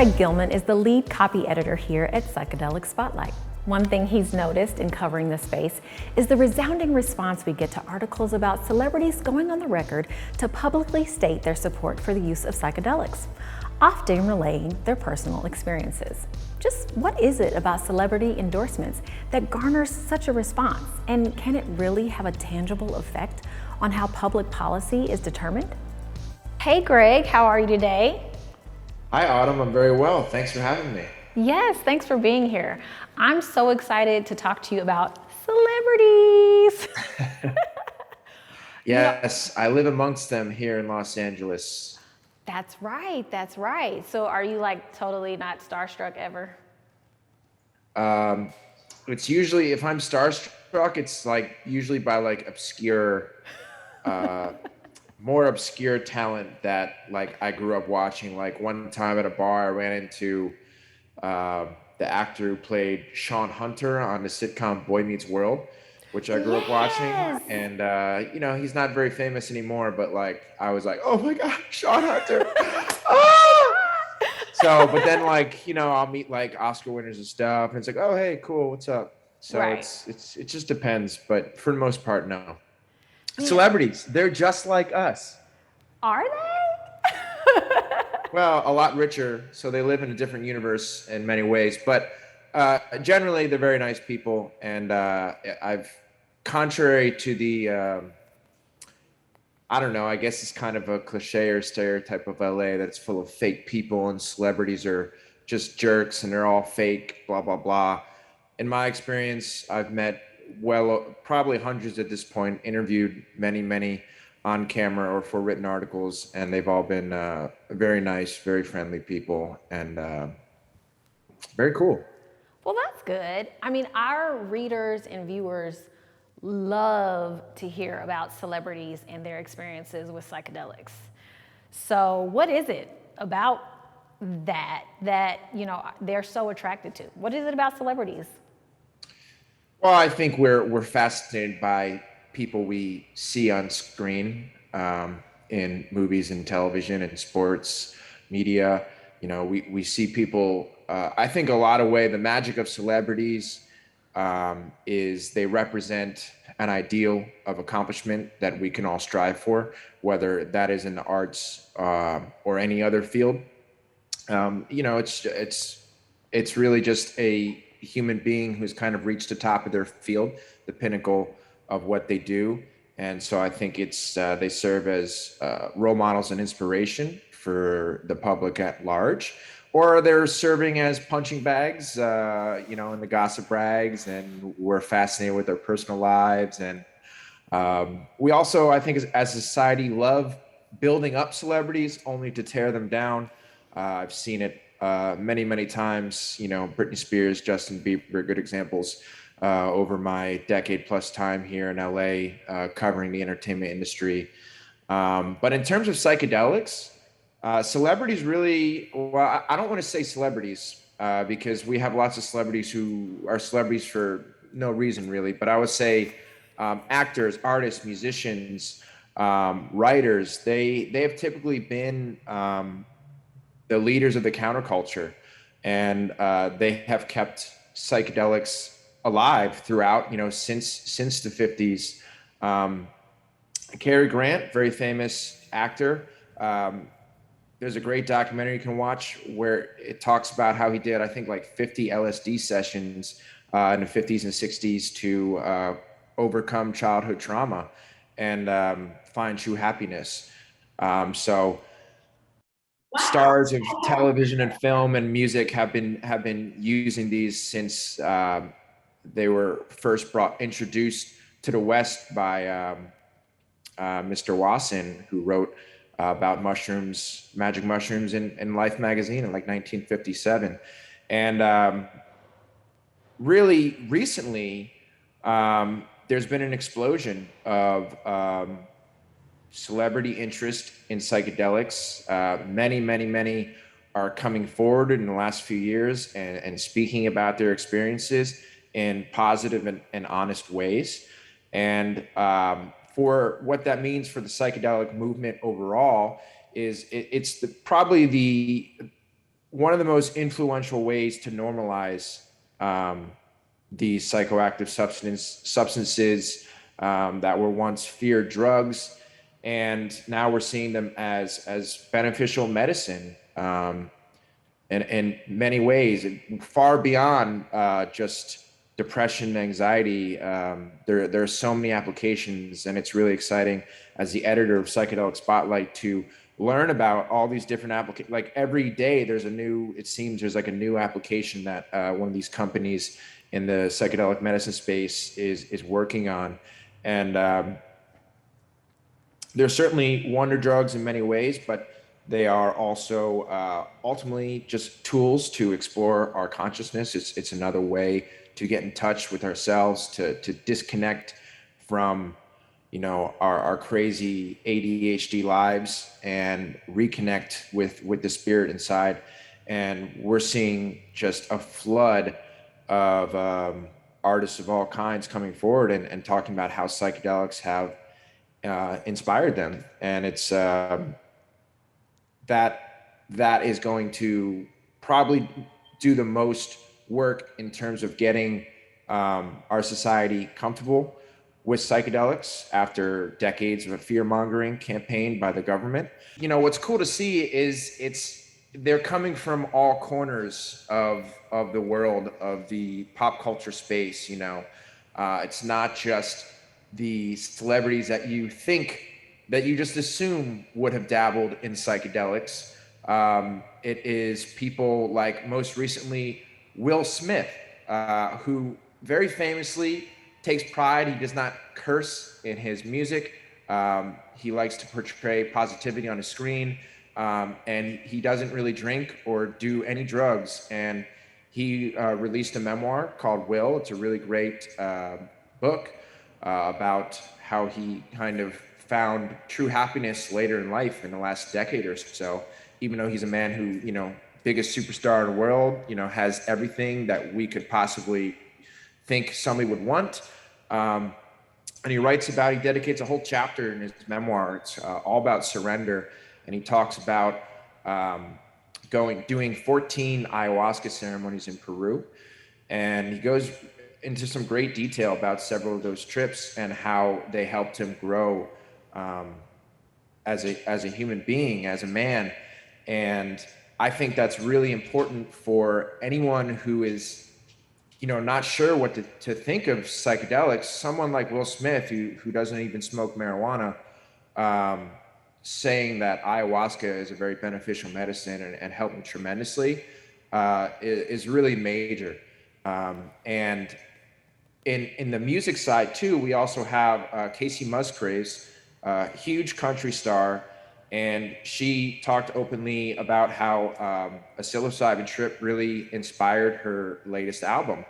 Greg Gilman is the lead copy editor here at Psychedelic Spotlight. One thing he's noticed in covering the space is the resounding response we get to articles about celebrities going on the record to publicly state their support for the use of psychedelics, often relaying their personal experiences. Just what is it about celebrity endorsements that garners such a response? And can it really have a tangible effect on how public policy is determined? Hey Greg, how are you today? Hi Autumn, I'm very well. Thanks for having me. Yes, thanks for being here. I'm so excited to talk to you about celebrities. Yes, I live amongst them here in Los Angeles. That's right, that's right. So are you like totally not starstruck ever? It's usually, if I'm starstruck, it's like usually by like obscure, uh, more obscure talent that like I grew up watching. Like one time at a bar, I ran into the actor who played Sean Hunter on the sitcom Boy Meets World, which I grew up watching. Yes. And he's not very famous anymore, but like I was like, oh my God, Sean Hunter. Ah! So, but then like, I'll meet like Oscar winners and stuff, and it's like, oh hey, cool, what's up? So Right. it just depends, but for the most part, no. Yeah. Celebrities, they're just like us. Are they? Well, a lot richer, so they live in a different universe in many ways. But generally, they're very nice people, and contrary to the, I don't know, I guess it's kind of a cliche or stereotype of LA that it's full of fake people and celebrities are just jerks and they're all fake, blah, blah, blah. In my experience, I've met probably hundreds at this point, interviewed many, many on camera or for written articles, and they've all been very nice, very friendly people, and very cool. Well, that's good. I mean, our readers and viewers love to hear about celebrities and their experiences with psychedelics. So what is it about that they're so attracted to? What is it about celebrities? Well, I think we're fascinated by people we see on screen, in movies and television and sports media. We see people. I think a lot of the magic of celebrities is they represent an ideal of accomplishment that we can all strive for, whether that is in the arts or any other field. It's really just a human being who's kind of reached the top of their field, the pinnacle of what they do. And so I think they serve as role models and inspiration for the public at large, or they're serving as punching bags, in the gossip rags, and we're fascinated with their personal lives. And we also, I think, as a society, love building up celebrities only to tear them down. I've seen it many, many times. Britney Spears, Justin Bieber, good examples over my decade plus time here in LA, covering the entertainment industry. But in terms of psychedelics, celebrities really, well, I don't want to say celebrities because we have lots of celebrities who are celebrities for no reason really, but I would say actors, artists, musicians, writers, they have typically been the leaders of the counterculture, and they have kept psychedelics alive throughout, since the 50s. Cary Grant, very famous actor. There's a great documentary you can watch where it talks about how he did, I think, like 50 LSD sessions in the 50s and 60s to overcome childhood trauma and find true happiness. So stars of television and film and music have been using these since they were first introduced to the West by Mr. Wasson, who wrote about mushrooms, magic mushrooms in Life magazine in like 1957. And really recently, there's been an explosion of celebrity interest in psychedelics. Many are coming forward in the last few years and speaking about their experiences in positive and honest ways. And for what that means for the psychedelic movement overall is it's probably one of the most influential ways to normalize these psychoactive substances that were once feared drugs, and now we're seeing them as beneficial medicine in many ways, far beyond just depression and anxiety. There are so many applications, and it's really exciting as the editor of Psychedelic Spotlight to learn about all these different applications. Like every day it seems there's like a new application that one of these companies in the psychedelic medicine space is working on. And they're certainly wonder drugs in many ways, but they are also ultimately just tools to explore our consciousness. It's another way to get in touch with ourselves, to disconnect from, our crazy ADHD lives and reconnect with the spirit inside. And we're seeing just a flood of artists of all kinds coming forward and talking about how psychedelics have inspired them. And it's that is going to probably do the most work in terms of getting our society comfortable with psychedelics after decades of a fear-mongering campaign by the government. What's cool to see is they're coming from all corners of the world, of the pop culture space. It's not just the celebrities that you just assume would have dabbled in psychedelics. It is people like, most recently, Will Smith, who very famously takes pride. He does not curse in his music. He likes to portray positivity on his screen, and he doesn't really drink or do any drugs. And he released a memoir called Will. It's a really great book about how he kind of found true happiness later in life in the last decade or so, even though he's a man who, biggest superstar in the world, has everything that we could possibly think somebody would want. And he dedicates a whole chapter in his memoir. It's all about surrender. And he talks about doing 14 ayahuasca ceremonies in Peru. And he goes into some great detail about several of those trips and how they helped him grow as a human being, as a man. And I think that's really important for anyone who is, not sure what to think of psychedelics. Someone like Will Smith, who doesn't even smoke marijuana, saying that ayahuasca is a very beneficial medicine and helped him tremendously is really major. And in the music side too, we also have Casey Musgraves, huge country star, and she talked openly about how a psilocybin trip really inspired her latest album.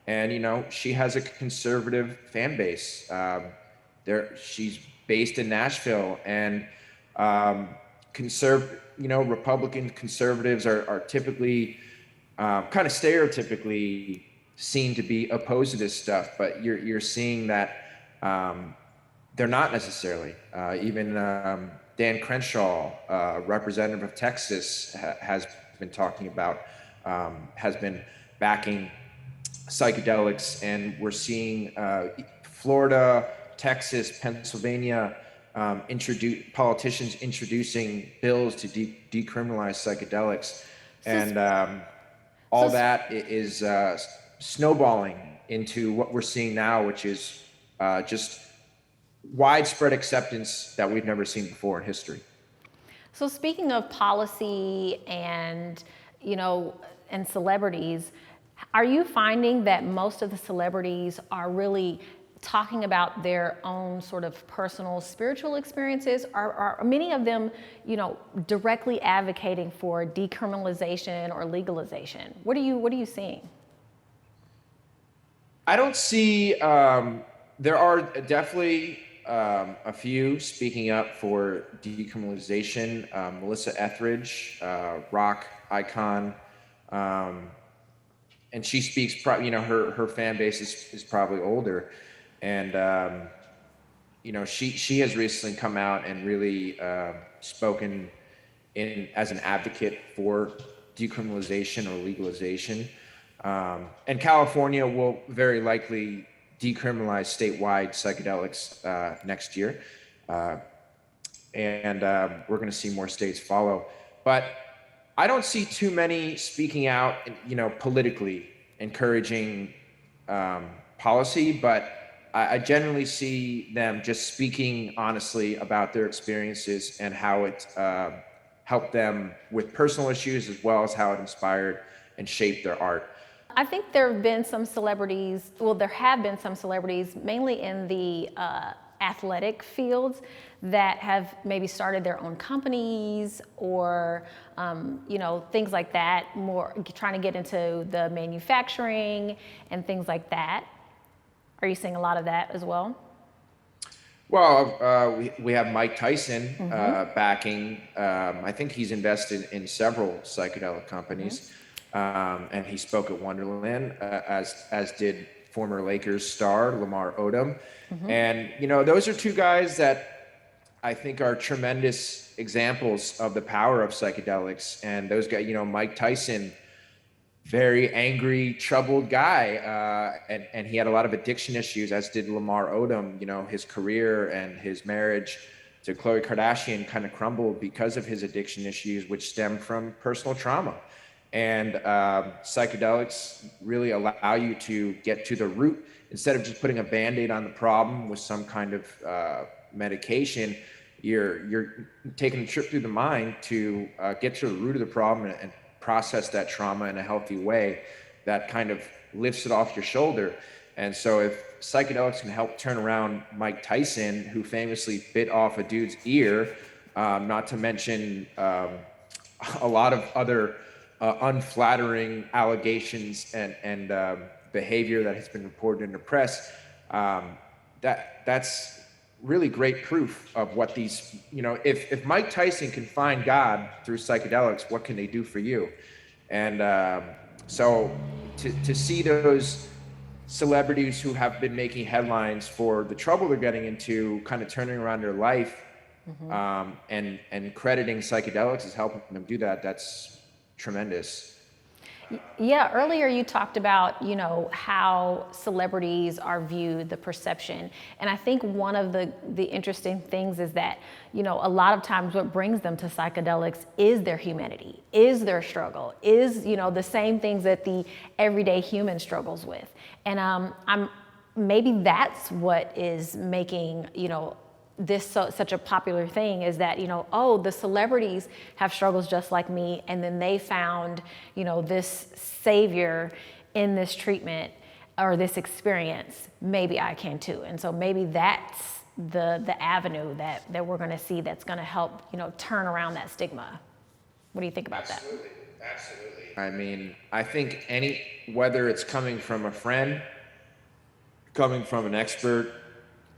And she has a conservative fan base. She's based in Nashville, and Republican conservatives are typically kind of stereotypically seen to be opposed to this stuff, but you're seeing that they're not necessarily. Even Dan Crenshaw, representative of Texas, has been talking about, has been backing psychedelics, and we're seeing Florida, Texas, Pennsylvania politicians introducing bills to decriminalize psychedelics, and all that is snowballing into what we're seeing now, which is just widespread acceptance that we've never seen before in history. So speaking of policy and, and celebrities, are you finding that most of the celebrities are really talking about their own sort of personal spiritual experiences? Are many of them, directly advocating for decriminalization or legalization? What are you seeing? I don't see, there are definitely a few speaking up for decriminalization. Melissa Etheridge, rock icon, and she speaks, her fan base is probably older. And, she has recently come out and really spoken as an advocate for decriminalization or legalization. And California will very likely decriminalize statewide psychedelics next year. And we're going to see more states follow. But I don't see too many speaking out, politically encouraging policy, but I generally see them just speaking honestly about their experiences and how it helped them with personal issues, as well as how it inspired and shaped their art. I think there have been some celebrities, there have been some celebrities, mainly in the athletic fields, that have maybe started their own companies or, things like that, more trying to get into the manufacturing and things like that. Are you seeing a lot of that as well? Well, we have Mike Tyson backing. I think he's invested in several psychedelic companies, and he spoke at Wonderland, as did former Lakers star Lamar Odom. And those are two guys that I think are tremendous examples of the power of psychedelics. And those guys, Mike Tyson, very angry, troubled guy, and he had a lot of addiction issues, as did Lamar Odom. His career and his marriage to Khloe Kardashian kind of crumbled because of his addiction issues, which stem from personal trauma. And psychedelics really allow you to get to the root instead of just putting a Band-Aid on the problem with some kind of medication. You're taking a trip through the mind to get to the root of the problem and process that trauma in a healthy way that kind of lifts it off your shoulder. And so if psychedelics can help turn around Mike Tyson, who famously bit off a dude's ear, not to mention a lot of other unflattering allegations and behavior that has been reported in the press, that's really great proof of what these, if Mike Tyson can find God through psychedelics, what can they do for you? And so to see those celebrities who have been making headlines for the trouble they're getting into, kind of turning around their life, and crediting psychedelics as helping them do that, that's tremendous. Yeah, earlier you talked about, how celebrities are viewed, the perception. And I think one of the interesting things is that, a lot of times what brings them to psychedelics is their humanity, is their struggle, is, the same things that the everyday human struggles with. And maybe that's what is making, this such a popular thing, is that, the celebrities have struggles just like me, and then they found, this savior in this treatment or this experience, maybe I can too. And so maybe that's the avenue that we're going to see that's going to help, turn around that stigma. What do you think about that? Absolutely. I mean, I think whether it's coming from a friend, coming from an expert,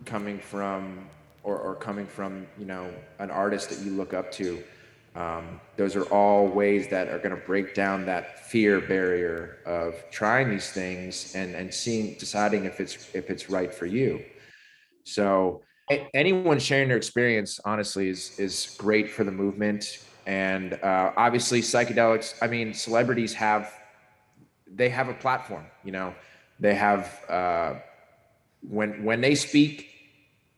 coming from or coming from, an artist that you look up to. Those are all ways that are going to break down that fear barrier of trying these things and deciding if it's right for you. So anyone sharing their experience, honestly, is great for the movement. And obviously psychedelics, celebrities have a platform, they have, when they speak,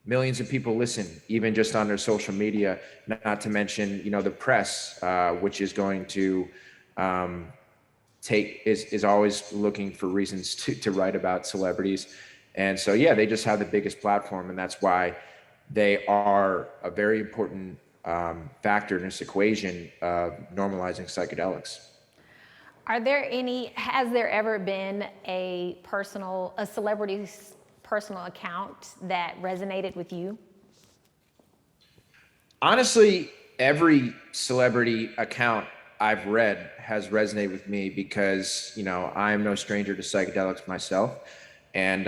millions of people listen, even just on their social media, not to mention, the press, which is going to is always looking for reasons to write about celebrities. And so, yeah, they just have the biggest platform, and that's why they are a very important factor in this equation of normalizing psychedelics. Has there ever been a celebrity's personal account that resonated with you? Honestly, every celebrity account I've read has resonated with me because, I'm no stranger to psychedelics myself. And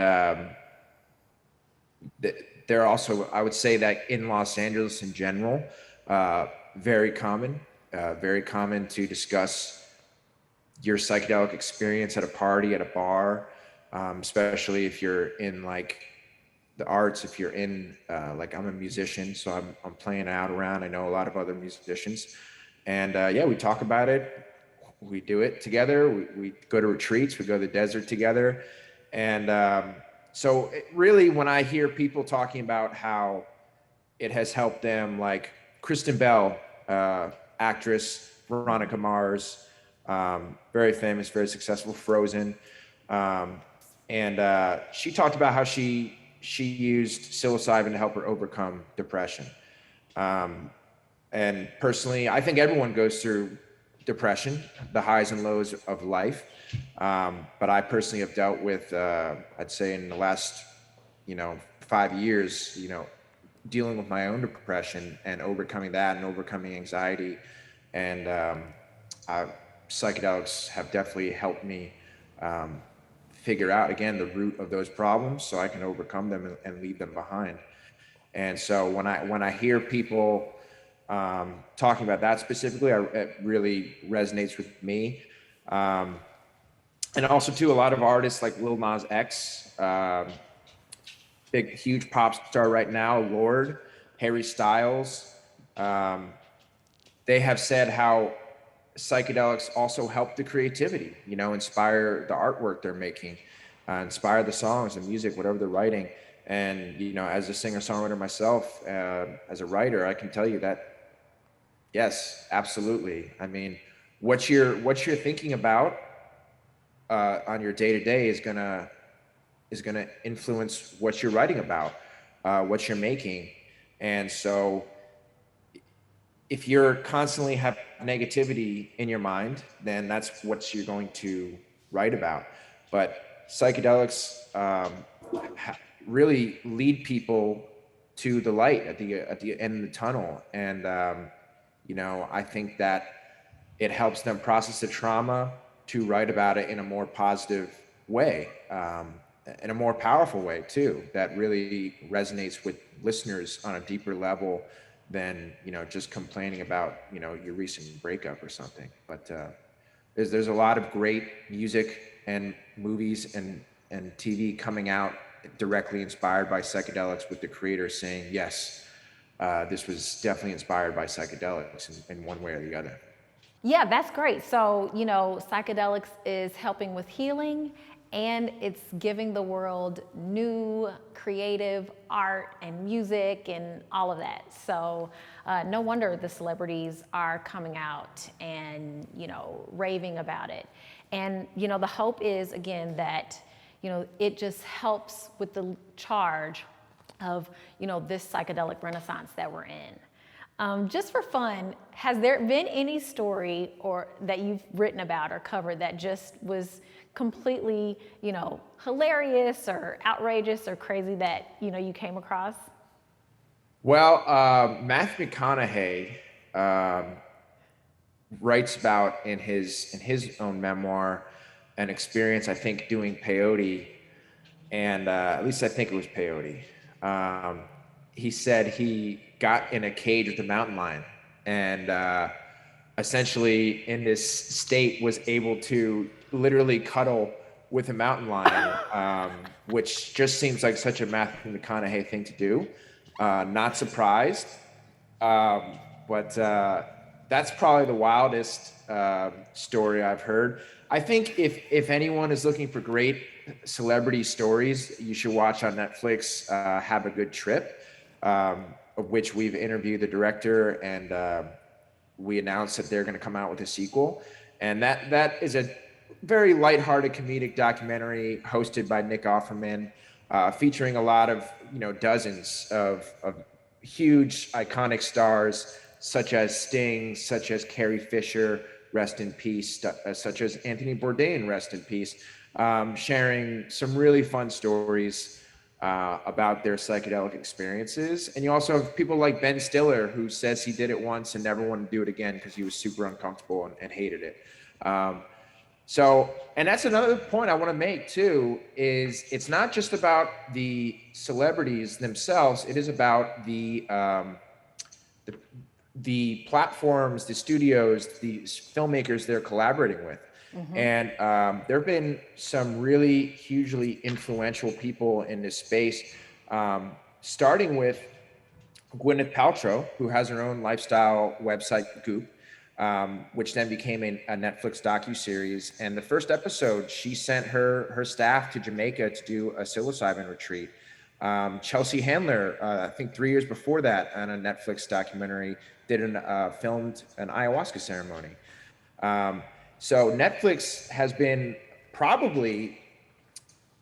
they're also, I would say that in Los Angeles in general, very common to discuss your psychedelic experience at a party, at a bar, especially if you're in like the arts, if you're in like I'm a musician, so I'm playing out around. I know a lot of other musicians, and we talk about it we do it together. We go to retreats, we go to the desert together. And so really, when I hear people talking about how it has helped them, like Kristen Bell, actress, Veronica Mars, very famous, very successful, Frozen. And she talked about how she used psilocybin to help her overcome depression. And personally, I think everyone goes through depression, the highs and lows of life. But I personally have dealt with, I'd say in the last, 5 years, dealing with my own depression and overcoming that and overcoming anxiety. And psychedelics have definitely helped me figure out, again, the root of those problems so I can overcome them and leave them behind. And so when I hear people talking about that specifically, it really resonates with me. And also too, a lot of artists like Lil Nas X, big, huge pop star right now, Lord, Harry Styles, they have said how psychedelics also help the creativity, inspire the artwork they're making, inspire the songs and music, whatever they're writing. And, as a singer-songwriter myself, as a writer, I can tell you that, yes, absolutely. I mean, what you're thinking about on your day-to-day is gonna influence what you're writing about, what you're making. And so if you're constantly have negativity in your mind, then that's what you're going to write about. But psychedelics really lead people to the light at the end of the tunnel. And I think that it helps them process the trauma to write about it in a more positive way, in a more powerful way too, that really resonates with listeners on a deeper level than just complaining about your recent breakup or something. But there's a lot of great music and movies and TV coming out directly inspired by psychedelics, with the creator saying, yes, this was definitely inspired by psychedelics in one way or the other. Yeah, that's great. So, psychedelics is helping with healing, and it's giving the world new creative art and music and all of that. So no wonder the celebrities are coming out and, raving about it. And, the hope is, again, that, it just helps with the charge of, this psychedelic renaissance that we're in. Just for fun, has there been any story or that you've written about or covered that just was completely, hilarious or outrageous or crazy that, you came across? Well, Matthew McConaughey writes about in his own memoir an experience, I think, doing peyote, and at least I think it was peyote. He said he got in a cage with a mountain lion, and essentially in this state was able to literally cuddle with a mountain lion, which just seems like such a Matthew McConaughey thing to do. Not surprised, but that's probably the wildest story I've heard. I think if anyone is looking for great celebrity stories, you should watch on Netflix Have a Good Trip, of which we've interviewed the director, and we announced that they're going to come out with a sequel. And that is a very lighthearted comedic documentary hosted by Nick Offerman, featuring a lot of, dozens of huge iconic stars, such as Sting, such as Carrie Fisher, rest in peace, such as Anthony Bourdain, rest in peace, sharing some really fun stories about their psychedelic experiences. And you also have people like Ben Stiller, who says he did it once and never wanted to do it again because he was super uncomfortable and hated it. And that's another point I want to make too, is it's not just about the celebrities themselves, it is about the platforms, the studios, the filmmakers they're collaborating with. Mm-hmm. And there have been some really hugely influential people in this space, starting with Gwyneth Paltrow, who has her own lifestyle website, Goop. which then became a Netflix docuseries. And the first episode, she sent her staff to Jamaica to do a psilocybin retreat. Chelsea Handler, I think 3 years before that, on a Netflix documentary, filmed an ayahuasca ceremony. So Netflix has been probably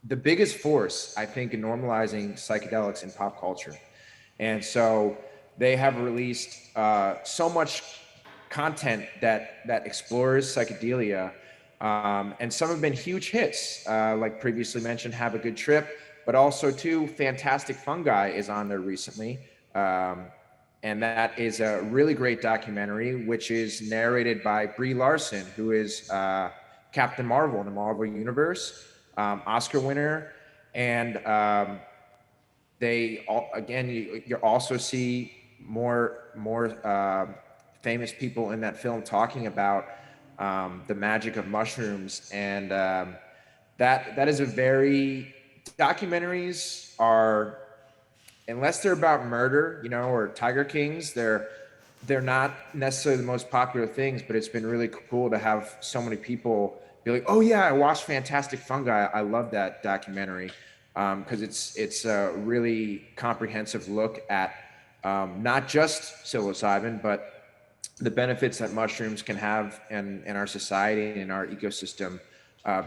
the biggest force, I think, in normalizing psychedelics in pop culture. And so they have released so much content that explores psychedelia, and some have been huge hits, like previously mentioned, Have a Good Trip, but also too, Fantastic Fungi is on there recently. And that is a really great documentary, which is narrated by Brie Larson, who is Captain Marvel in the Marvel Universe, Oscar winner. And you also see more famous people in that film talking about the magic of mushrooms. And that is a very, documentaries are, unless they're about murder, or Tiger Kings, they're not necessarily the most popular things, but it's been really cool to have so many people be like, oh yeah, I watched Fantastic Fungi. I love that documentary. Because it's a really comprehensive look at not just psilocybin, but the benefits that mushrooms can have in our society and in our ecosystem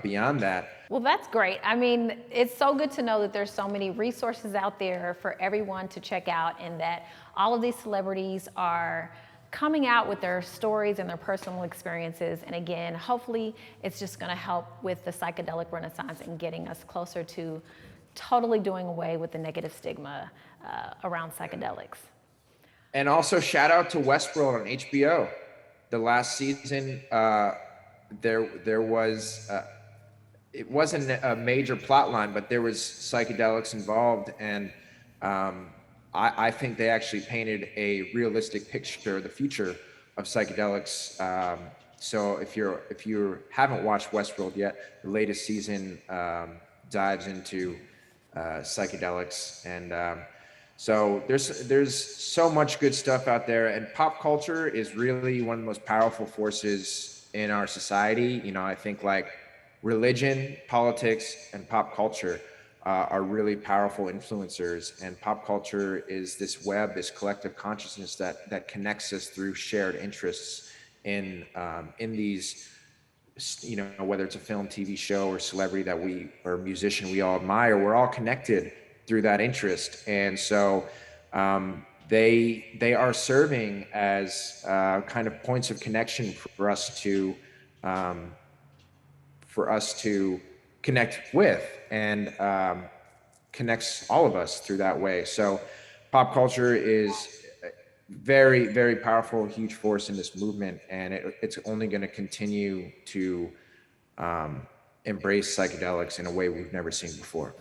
beyond that. Well, that's great. I mean, it's so good to know that there's so many resources out there for everyone to check out, and that all of these celebrities are coming out with their stories and their personal experiences. And again, hopefully it's just going to help with the psychedelic renaissance and getting us closer to totally doing away with the negative stigma around psychedelics. And also shout out to Westworld on HBO. The last season, there was, it wasn't a major plot line, but there was psychedelics involved. And I think they actually painted a realistic picture of the future of psychedelics. So if you haven't watched Westworld yet, the latest season dives into psychedelics, and so there's so much good stuff out there, and pop culture is really one of the most powerful forces in our society. I think like religion, politics, and pop culture are really powerful influencers, and pop culture is this web, this collective consciousness that connects us through shared interests in these, whether it's a film, TV show, or celebrity or musician we all admire. We're all connected through that interest. And so they are serving as kind of points of connection for us to connect with, and connects all of us through that way. So pop culture is very, very powerful, huge force in this movement, and it's only going to continue to embrace psychedelics in a way we've never seen before.